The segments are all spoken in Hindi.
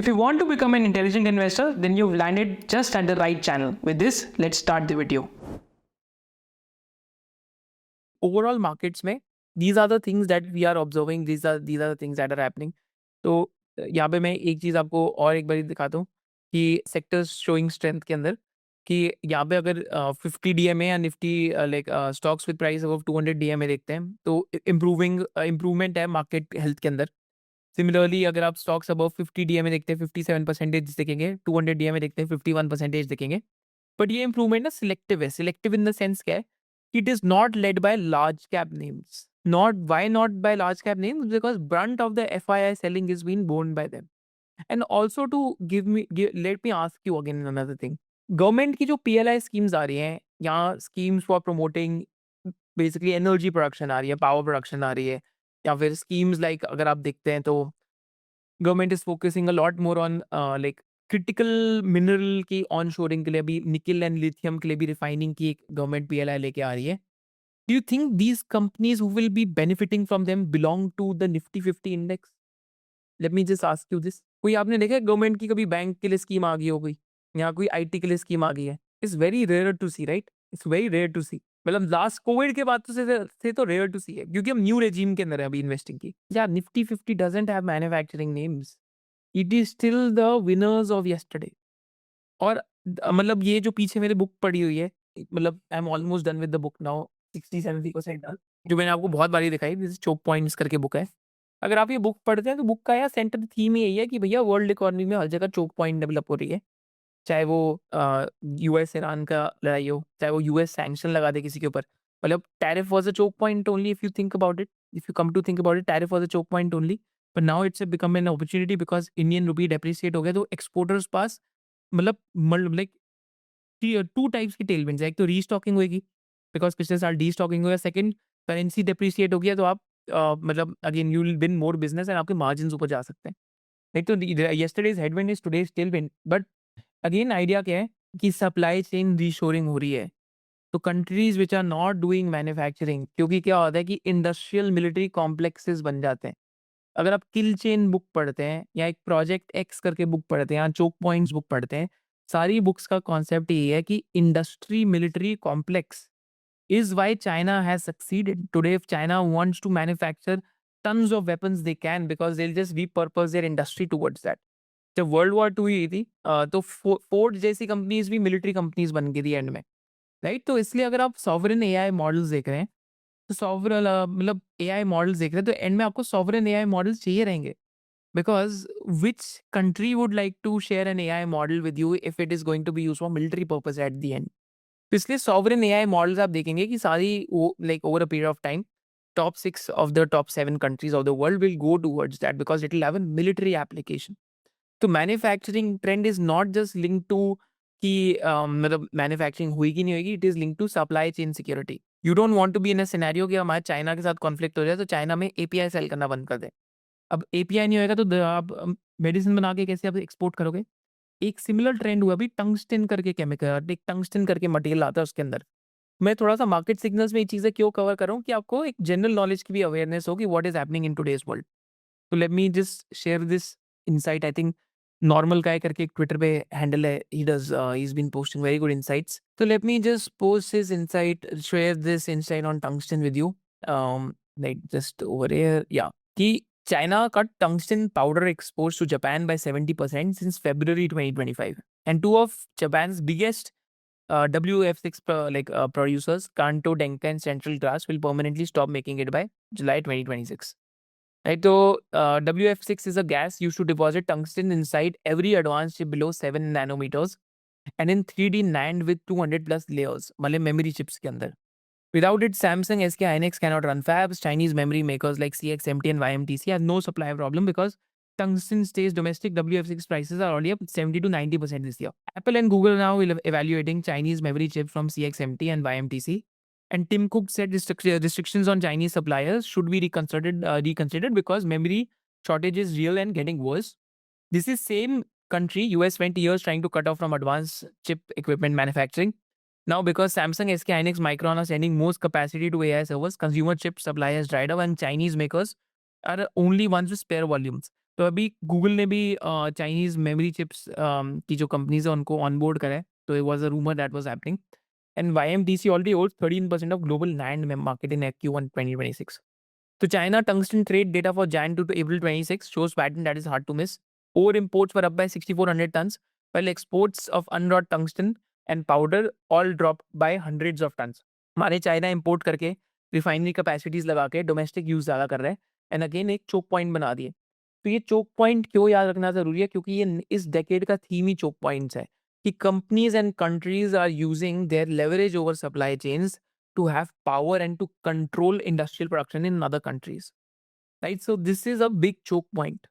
If you want to become an intelligent investor, then you've landed just at the right channel. With this, let's start the video. Overall markets में these are the things that we are observing, these are the things that are happening. तो यहाँ पे मैं एक चीज़ आपको और एक बारी दिखाता हूँ कि सेक्टर्स शोइंग स्ट्रेंथ के अंदर कि यहाँ पे अगर 50 डीएमए या Nifty like stocks with price above 200 DMA देखते हैं तो इम्प्रूवमेंट है मार्केट हेल्थ के अंदर. सिमिलरली अगर आप स्टॉक्स अबव 50 डीएमए देखते हैं 57% दिखेंगे, 200 डीएमए देखते हैं 51% दिखेंगे. बट ये इंप्रूवमेंट ना सिलेक्टिव है. सिलेक्टिव इन द सेंस क्या है? It is not led by large cap names. Not by large cap names? Because brunt of the FII selling is being borne by them. And also to let me ask you again another thing. Government की जो PLI स्कीम्स आ रही हैं या schemes for promoting basically energy production आ रही है, पावर प्रोडक्शन आ रही है, या फिर स्कीम्स लाइक अगर आप देखते हैं तो government is focusing a lot more on like critical mineral की ऑन शोरिंग के लिए अभी निकल एंड लिथियम के लिए भी रिफाइनिंग की एक गवर्नमेंट PLI लेके आ रही है. Do you think these companies who will be benefiting from them belong to the Nifty 50 index? Let me just ask you this. कोई आपने देखा है गवर्नमेंट की कभी बैंक के लिए स्कीम आ गई हो गई या कोई IT के लिए स्कीम आ गई है? It's very rare to see, right? It's very rare to see. मतलब लास्ट कोविड के बाद तो से तो रेयर टू सी है क्योंकि हम न्यू रेजिम के अंदर है अभी इन्वेस्टिंग की. या Nifty 50 doesn't have manufacturing names. It is still the winners of yesterday. और मतलब ये जो पीछे मेरे बुक पड़ी हुई है, मतलब I am almost done with the book now, 60-70% done. जो मैंने आपको बहुत बारी दिखाई, दिस चोक पॉइंट्स करके बुक है. अगर आप ये बुक पढ़ते हैं तो बुक का यार सेंटर थीम यही है कि भैया वर्ल्ड इकोनॉमी में हर जगह चोक पॉइंट डेवलप हो रही है. चाहे वो US ईरान का लड़ाई हो, चाहे वो US सैंक्शन लगा दे किसी के ऊपर. मतलब tariff was a choke point only if you think about it. If you come to think about it, tariff was a choke point only. But now it's become an opportunity because Indian rupee depreciate हो गया तो एक्सपोर्टर्स पास मतलब लाइक टू टाइप्स की टेलविंड्स है. एक तो रीस्टॉकिंग होगी बिकॉज पिछले साल डीस्टॉकिंग हो गया. सेकंड, करेंसी डेप्रिसिएट हो गया तो आप मतलब again you will win more business and आपके मार्जिन ऊपर जा सकते हैं. लाइक तो yesterday's headwind is today's Tailwind. But again idea क्या है कि सप्लाई चेन रीशोरिंग हो रही है. तो countries which are not doing manufacturing, क्योंकि क्या होता है कि इंडस्ट्रियल मिलिट्री कॉम्प्लेक्सेस बन जाते हैं. अगर आप किल चेन बुक पढ़ते हैं या एक प्रोजेक्ट एक्स करके बुक पढ़ते हैं या चोक पॉइंट्स बुक पढ़ते हैं, सारी बुक्स का कॉन्सेप्ट ये है कि industry military complex is why China has succeeded. Today, if China wants to manufacture tons of weapons, they can because they'll just repurpose their industry towards that. जब वर्ल्ड वॉर 2 हुई थी तो फोर्ड जैसी कंपनीज भी मिलिट्री कंपनीज बन गई थी एंड में, राइट? तो इसलिए अगर आप सॉवरेन AI मॉडल्स देख रहे हैं तो सॉवरेन मतलब AI मॉडल्स देख रहे हैं तो एंड में आपको सॉवरेन AI मॉडल्स चाहिए रहेंगे. Because which country would like to share an AI model with you if it is going to be use for military purpose at the end? तो इसलिए सॉवरेन AI मॉडल्स आप देखेंगे कि सारी like over a period of time top 6 of the top 7 countries of the world will go towards that because it will have a military application. तो manufacturing trend is not just link to कि मतलब मैन्युफैक्चरिंग हुई कि नहीं होगी. It is link to supply chain security. You don't want to be in a scenario कि हमारे चाइना के साथ कॉन्फ्लिक्ट हो जाए तो चाइना में API सेल करना बंद कर दे. अब API नहीं होएगा तो आप मेडिसिन बना के कैसे आप एक्सपोर्ट करोगे? एक सिमिलर ट्रेंड हुआ अभी टंगस्टन करके केमिकल, एक टंगस्टन करके मटेरियल आता है उसके अंदर. मैं थोड़ा-सा मार्केट सिग्नल्स में ये चीज़ें क्यों कवर कर रहा हूँ कि आपको एक जनरल नॉलेज की भी अवेयरनेस हो कि what is happening in today's world. तो let me just share this insight. I think normal guy करके एक ट्विटर पे हैंडल है. He is been posting very good insights. तो let me just post his insight, share this insight on tungsten with you. Like just over here या कि China cut tungsten powder exports to Japan by 70% since February 2025. And two of Japan's biggest WF6 producers, Kanto Denka and Central Glass, will permanently stop making it by July 2026. Right, so WF6 is a gas used to deposit tungsten inside every advanced chip below 7 nanometers and in 3D NAND with 200 plus layers, मतलब memory chips के अंदर. Without it, Samsung, SK Hynix cannot run fabs. Chinese memory makers like CXMT and YMTC have no supply problem because tungsten stays domestic. WF6 prices are already up 70 to 90% this year. Apple and Google now will evaluating Chinese memory chips from CXMT and YMTC. And Tim Cook said restrictions on Chinese suppliers should be reconsidered because memory shortage is real and getting worse. This is same country, US, spent years trying to cut off from advanced chip equipment manufacturing. Now, because Samsung, SK Hynix, Micron are sending most capacity to AI servers, consumer chip supply has dried up, and Chinese makers are only ones with spare volumes. तो अभी गूगल ने भी चाइनीज़ मेमोरी चिप्स की जो कंपनीज़ है उनको ऑनबोर्ड करा है, तो it was a rumour that was happening and YMTC already holds 13% of global NAND market in Q1 2026. So China tungsten trade data for Jan to April 26 shows pattern that is hard to miss. Ore imports were up by 6,400 tons, while exports of unwrought tungsten and powder all dropped by hundreds of tons. हमारे चाइना इंपोर्ट करके रिफाइनरी कैपेसिटीज लगा के डोमेस्टिक यूज ज़्यादा कर रहे हैं एंड अगेन एक चोक पॉइंट बना दिए। तो ये चोक पॉइंट क्यों याद रखना ज़रूरी है, क्योंकि ये इस डेकेड का थीम ही चोक पॉइंट्स है कि companies and countries are using their leverage over supply chains to have power and to control industrial production in other countries, right? So this is a big choke point.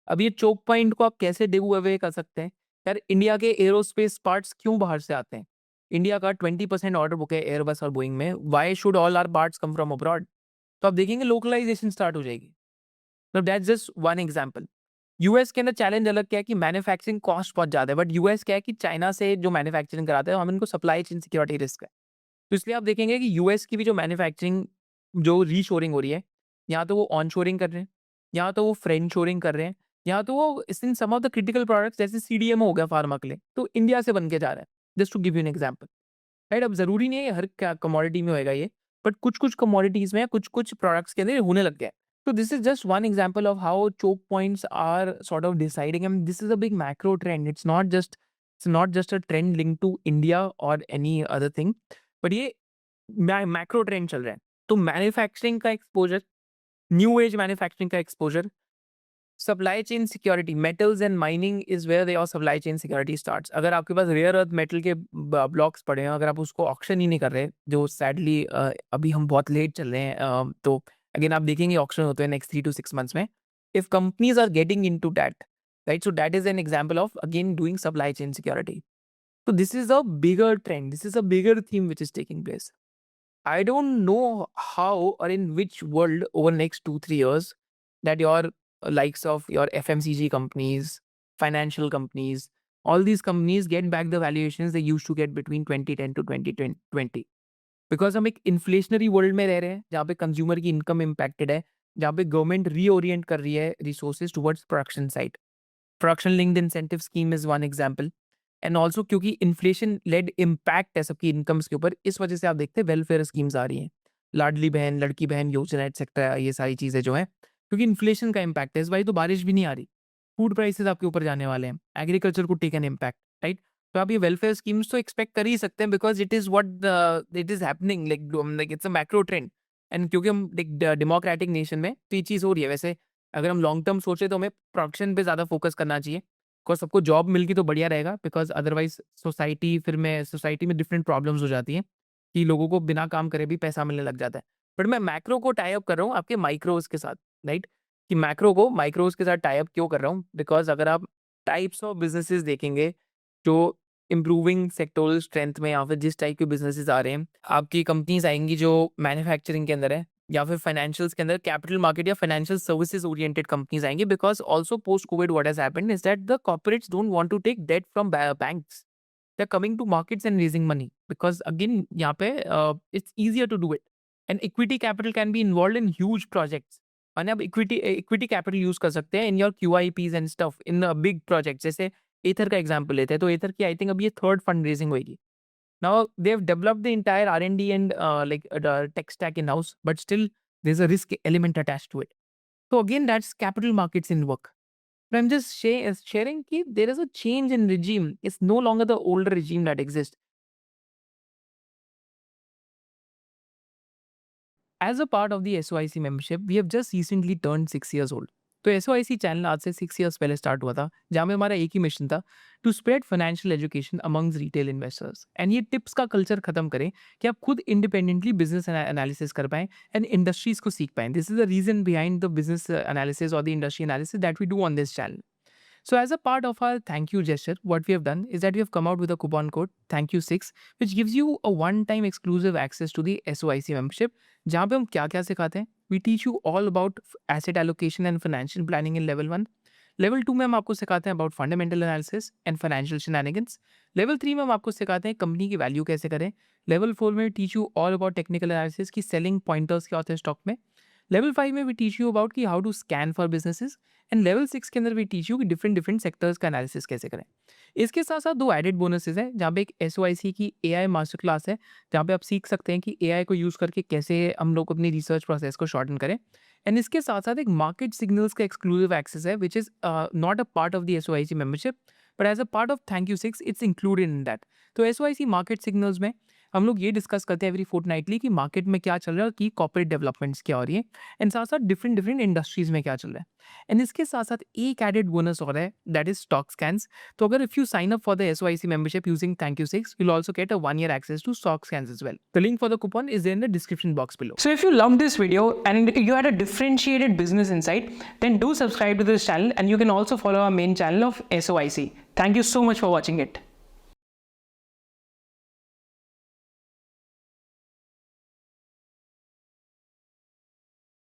अब ये choke point को आप कैसे do away कर सकते हैं? यार इंडिया के एरोस्पेस पार्ट्स क्यों बाहर से आते हैं? इंडिया का 20% ऑर्डर बुक है एयरबस और बोइंग में, why should all our parts come from abroad? तो आप देखेंगे लोकलाइजेशन स्टार्ट हो जाएगी। तो that's just one example. US के अंदर चैलेंज अलग क्या है कि मैन्युफैक्चरिंग कॉस्ट बहुत ज़्यादा है, बट यूएस क्या है कि चाइना से जो मैन्युफैक्चरिंग कराते हैं हम इनको सप्लाई चेन सिक्योरिटी रिस्क है। तो इसलिए आप देखेंगे कि यूएस की भी जो मैन्युफैक्चरिंग जो रीशोरिंग हो रही है, या तो वो ऑनशोरिंग कर रहे हैं, या तो वो फ्रेंडशोरिंग कर रहे हैं, या तो वो इन सम ऑफ द क्रिटिकल प्रोडक्ट्स जैसे सीडीएमओ हो गया फार्मा के लिए, तो इंडिया से बन के जा रहा है। Just to give you an example, right? अब ज़रूरी नहीं है हर कमोडिटी में होएगा ये, बट कुछ-कुछ कमोडिटीज़ में, कुछ-कुछ प्रोडक्ट्स के अंदर ये होने लग गया है। तो this is just one example of how choke points are sort of deciding, and this is a big macro trend. It's not just a trend linked to India or any other thing, but ये मैक्रो ट्रेंड चल रहा है। तो मैन्युफैक्चरिंग का एक्सपोजर, न्यू एज मैन्युफैक्चरिंग का exposure, supply chain security, metals and mining is where your supply chain security starts. अगर आपके पास रेयर अर्थ मेटल के ब्लॉक्स पड़े हैं, अगर आप उसको ऑक्शन ही नहीं कर रहे, जो सैडली अभी हम बहुत लेट चल रहे हैं, तो अगेन आप देखेंगे ऑक्शन होते हैं नेक्स्ट 3 to 6 months में। If companies are getting into that, right, so that is an example of again doing supply chain security. So this is a bigger trend. This is a bigger theme which is taking place. I don't know how or in which world over next 2-3 years that your likes of your FMCG companies, financial companies, all these companies get back the valuations they used to get between 2010 to 2020. Because हम एक inflationary world में रह रहे हैं जहाँ पे consumer की income impacted है, जहाँ पे government reorient कर रही है resources towards production side. Production linked incentive scheme is one example, and also क्योंकि इन्फ्लेशन लेड इम्पैक्ट है सबकी इनकम्स के ऊपर, इस वजह से आप देखते हैं वेलफेयर स्कीम्स आ रही हैं, लाडली बहन, लड़की बहन योजना एटसेट्रा, ये सारी चीज़ें जो हैं क्योंकि इन्फ्लेशन का इम्पैक्ट है। इस बार तो बारिश भी नहीं आ रही, फूड प्राइसेस आपके ऊपर जाने वाले हैं, एग्रीकल्चर को टेक एन इम्पैक्ट, राइट? तो आप ये वेलफेयर स्कीम्स तो एक्सपेक्ट कर ही सकते हैं, because it is what it is happening, like it's a macro trend. And क्योंकि हम डेमोक्रेटिक नेशन में तो ये चीज़ हो रही है। वैसे अगर हम लॉन्ग टर्म सोचे तो हमें प्रोडक्शन पे ज़्यादा फोकस करना चाहिए, बिकॉज सबको जॉब मिल गई तो बढ़िया रहेगा, बिकॉज अदरवाइज सोसाइटी में डिफरेंट प्रॉब्लम्स हो जाती हैं कि लोगों को बिना काम करे भी पैसा मिलने लग जाता है। बट मैं मैक्रो को टाई अप कर रहा हूँ आपके माइक्रोज के साथ, राइट? कि मैक्रो को माइक्रोज के साथ टाई अप क्यों कर रहा हूँ, बिकॉज अगर आप टाइप्स ऑफ बिजनेसेस देखेंगे जो इम्प्रूविंग सेक्टोरल स्ट्रेंथ में या फिर जिस टाइप के बिजनेसेस आ रहे हैं, आपकी कंपनीज आएंगी जो मैन्युफैक्चरिंग के अंदर है या फिर फाइनेंशियल्स के अंदर, कैपिटल मार्केट या फाइनेंशियल सर्विसेज ओरिएंटेड कंपनीज आएंगी, because also post COVID what has happened is that the corporates don't want to take debt from banks, they are coming to markets and raising money, because again यहाँ पे it's easier to do it, and equity capital can be involve in huge projects. और आप इक्विटी कैपिटल यूज कर सकते हैं in your QIPs and stuff in big project. जैसे एथर का एग्जाम्पल लेते हैं, तो एथर की आई थिंक अब ये थर्ड फंड रेजिंग होगी। Now they have developed the entire R&D and the tech stack in house, but still there's a risk element attached to it. So again, that's capital markets in work. But I'm just sharing that there is a change in regime. It's no longer the older regime that exists. As a part of the SOIC membership, we have just recently turned 6 years old. तो SOIC चैनल आज से 6 years पहले स्टार्ट हुआ था, जहाँ में हमारा एक ही मिशन था, to spread financial education amongst retail investors, and ये टिप्स का कल्चर खत्म करें कि आप खुद इंडिपेंडेंटली बिजनेस एनालिसिस कर पाएं एंड इंडस्ट्रीज को सीख पाएं। This is the reason behind the business analysis और the industry analysis that we do on this channel. So as a part of our thank you gesture, what we have done is that we have come out with a coupon code thank you 6, which gives you a one-time exclusive access to the SOIC membership. जहाँ पे हम क्या-क्या सिखाते हैं? We teach you all about asset allocation and financial planning in level 1. Level 2 में हम आपको सिखाते हैं about fundamental analysis and financial shenanigans. Level 3 में हम आपको सिखाते हैं कंपनी की वैल्यू कैसे करें. लेवल 4 में teach you all about technical analysis की selling pointers क्या होते हैं स्टॉक में. लेवल 5 में वी टीच यू अबाउट कि how to scan for businesses, and level 6 के अंदर वी टीच यू कि डिफरेंट सेक्टर्स का एनालिसिस कैसे करें। इसके साथ साथ 2 एडेड बोनसेस हैं, जहाँ पे एक SOIC की AI मास्टर क्लास है, जहाँ पे आप सीख सकते हैं कि AI को यूज़ करके कैसे हम लोग अपनी रिसर्च प्रोसेस को शॉर्टन करें। एंड इसके साथ-साथ एक मार्केट सिग्नल्स का एक्सक्लूसिव एक्सेस है, which is not a part of the SOIC membership, but as a part of thank you 6 it's included in that. तो SOIC मार्केट सिग्नल्स में हम लोग ये डिस्कस करते हैं एवरी फोर्टनाइटली कि मार्केट में क्या चल रहा है और की कॉर्पोरेट डेवलपमेंट्स क्या हो रही है, एंड साथ-साथ डिफरेंट इंडस्ट्रीज़ में क्या चल रहा है। एंड इसके साथ-साथ एक एडेड बोनस और है, दैट इज़ स्टॉक स्कैन्स। तो अगर if you sign up for the SOIC membership using Thank You 6, you'll also get a 1-year access to stock scans as well. The link for the coupon is there in the description box below. So if you loved this video and you had a differentiated business insight, then do subscribe to this channel, and you can also follow our main channel of SOIC. Thank you so much for watching it.